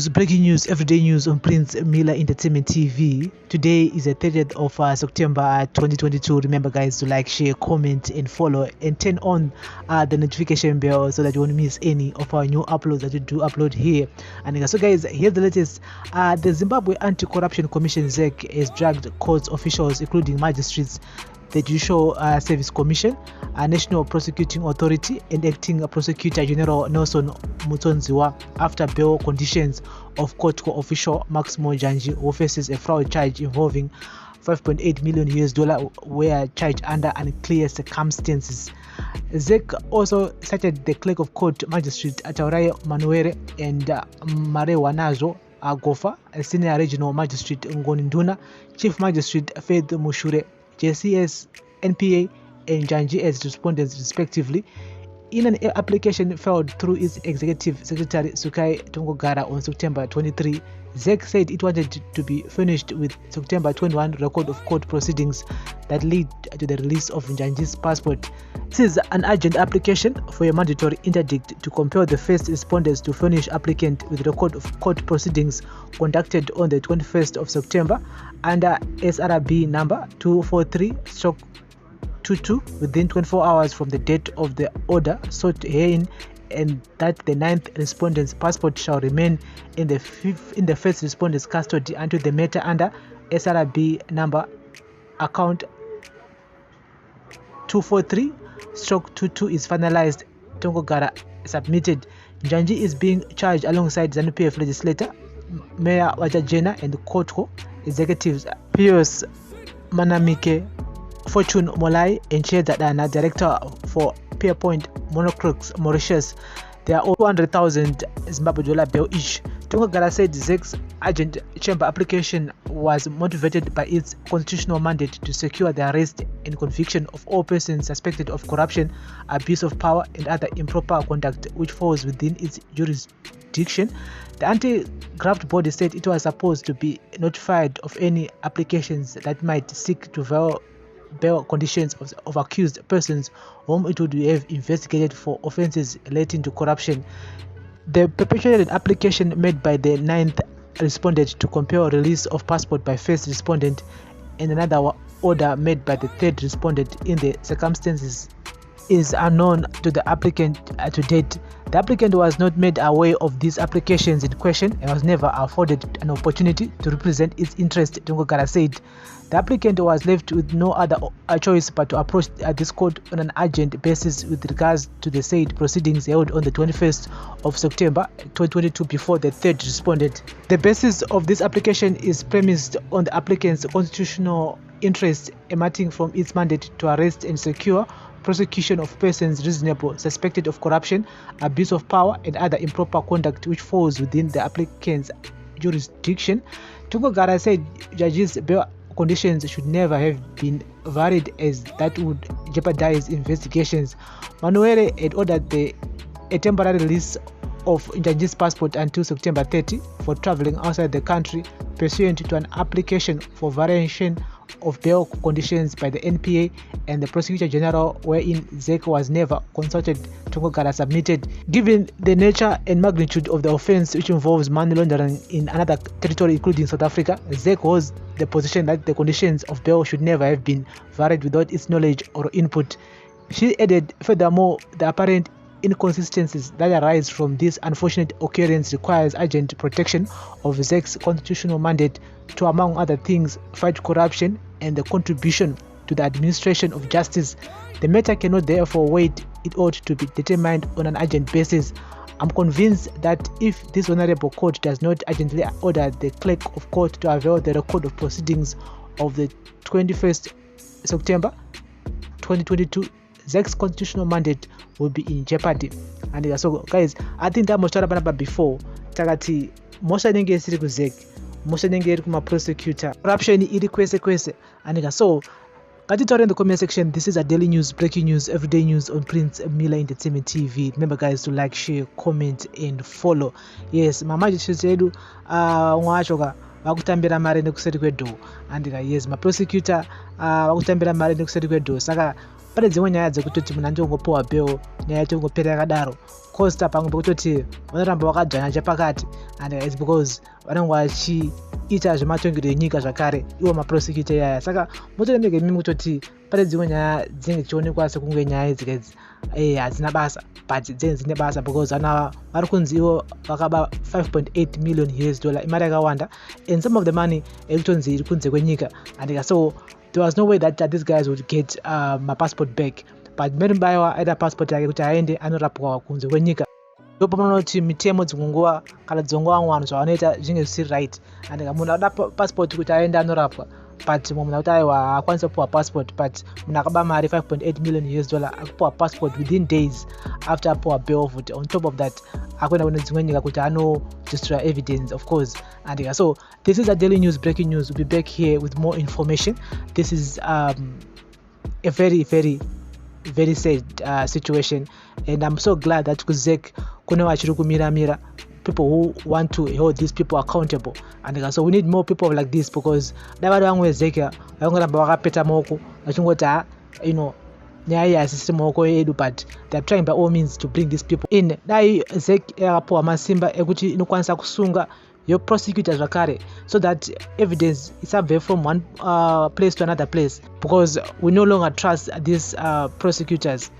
news, breaking news, everyday news on Prince Miller Entertainment TV. Today is the 30th of September 2022. Remember, guys, to like, share, comment, and follow, and turn on the notification bell so that you won't miss any of our new uploads that we do upload here. And so, guys, here's the latest. The Zimbabwe Anti-Corruption Commission (Zacc) has dragged court officials, including magistrates, the Judicial Service Commission, National Prosecuting Authority, and Acting Prosecutor General Nelson Mutsonziwa after bail conditions of COTTCO official Maxmore Njanji, who faces a fraud charge involving $5.8 million were charged under unclear circumstances. Zacc also cited the clerk of court, Magistrate Atauraye Manuere, and Marewanazo Agofa, a senior regional magistrate Ngoninduna, Chief Magistrate Faith Mushure, JCS, NPA, and Njanji as respondents respectively, in an application filed through its executive secretary Sukai Tongogara on September 23. Zacc said it wanted to be finished with September 21 record of court proceedings that lead to the release of Njanji's passport. This is an urgent application for a mandatory interdict to compel the first respondents to furnish applicant with record of court proceedings conducted on the 21st of September under SRB number 243/22 within 24 hours from the date of the order sought herein, and that the 9th respondent's passport shall remain in the first respondent's custody until the matter under SRB number account 243/22 is finalized. Tongogara submitted. Njanji is being charged alongside ZANU-PF legislator Mayor Wajajena and COTTCO executives Pius Manamike, Fortune Molai, and Cheda Dana, director for Pierpoint Monocrux Mauritius. They are all $200,000 Zimbabwe bail each. Tongogara said Zacc's urgent chamber application was motivated by its constitutional mandate to secure the arrest and conviction of all persons suspected of corruption, abuse of power, and other improper conduct which falls within its jurisdiction. The anti-graft body said it was supposed to be notified of any applications that might seek to bail conditions of accused persons whom it would have investigated for offences relating to corruption. The perpetuated application made by the 9th respondent to compel release of passport by first respondent, and another order made by the 3rd respondent in the circumstances is unknown to the applicant to date. The applicant was not made aware of these applications in question and was never afforded an opportunity to represent its interest, Tongogara said. The applicant was left with no other choice but to approach this court on an urgent basis with regards to the said proceedings held on the 21st of September 2022 before the 3rd respondent. The basis of this application is premised on the applicant's constitutional interest emanating from its mandate to arrest and secure prosecution of persons reasonable suspected of corruption, abuse of power, and other improper conduct which falls within the applicant's jurisdiction. Tongogara said judges' bail conditions should never have been varied as that would jeopardize investigations. Manuere had ordered a temporary release of Njanji's passport until September 30 for traveling outside the country pursuant to an application for variation of bail conditions by the NPA and the Prosecutor General, wherein Zacc was never consulted, Tongogara submitted. Given the nature and magnitude of the offence, which involves money laundering in another territory including South Africa, Zacc holds the position that the conditions of bail should never have been varied without its knowledge or input. She added, furthermore, the apparent inconsistencies that arise from this unfortunate occurrence requires urgent protection of Zacc's constitutional mandate to, among other things, fight corruption and the contribution to the administration of justice. The matter cannot therefore wait. It ought to be determined on an urgent basis. I'm convinced that if this honorable court does not urgently order the clerk of court to avail the record of proceedings of the 21st September 2022, Zacc's constitutional mandate will be in jeopardy. And so, guys, I think that most about before takati most nenge siri ku Zacc, most nenge iri kuma prosecutor, corruption iri kwese, and so Kati in the comment section. This is a daily news, breaking news, everyday news on Prince Miller Entertainment TV. Remember, guys, to like, share, comment, and follow. Yes, Mama Magistrates vakutambira mari nekuseri kwedhoo. Andika yes, maprosecutor vakutambira mari nekuseri kwedhoo. Saka pane dzimwe nyaya dzekutoti munhu andingopiwa bail nyaya yatongopera yakadaro. Costa pamwe pekutoti vanoramba vakadzvanya chapakati, and it's because vanenge vachiita zvematongero enyika zvakare ivo maprosecutor iyaya. Saka motoremege mimi kutoti pane dzimwe nyaya dzinenge dzichionekwa sekunge nyaya idzi hadzina basa, but dzinenge dzine basa because vana vari kunzi ivo vakaba 5.8 million US dollar, imari yakawanda, and some of the money ekutonzi iri kunze kwenyika. And so there was no way that these guys would get my passport back, but Mary Mbayiwa aida passport yake kuti aende anorapwa kunze kwenyika. Ndopo panoti mitemo dzimwe kana dzongowa mwano zvavanoita zvinenge zvisiri right. And munhu ada passport kuti aende anorapwa, but munhu akuti aiwa haakwanisa kupiwa passport, but munhu akaba mari 5.8 million US dollar akupiwa passport within days after apiwa bail futi. On top of that akuenda kune dzimwe nyika kuti destroy evidence, of course. And so this is a daily news, breaking news. We'll be back here with more information. This is a very very sad situation, and I'm so glad that Zacc kune vachiri kumira people who want to hold these people accountable. And so we need more people like this, because davari vamwe Zacc vangoramba vakapeta maoko vachingoti nyaya asisiri maoko edu, but they're trying by all means to bring these people in. Dai Zacc yakapiwa masimba ekuti inokwanisa kusunga your prosecutor zvakare, so that evidence is abve from one place to another place, because we no longer trust these prosecutors.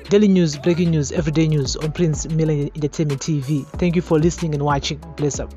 Daily news, breaking news, everyday news on Prince Millen Entertainment TV. Thank you for listening and watching. Bless up.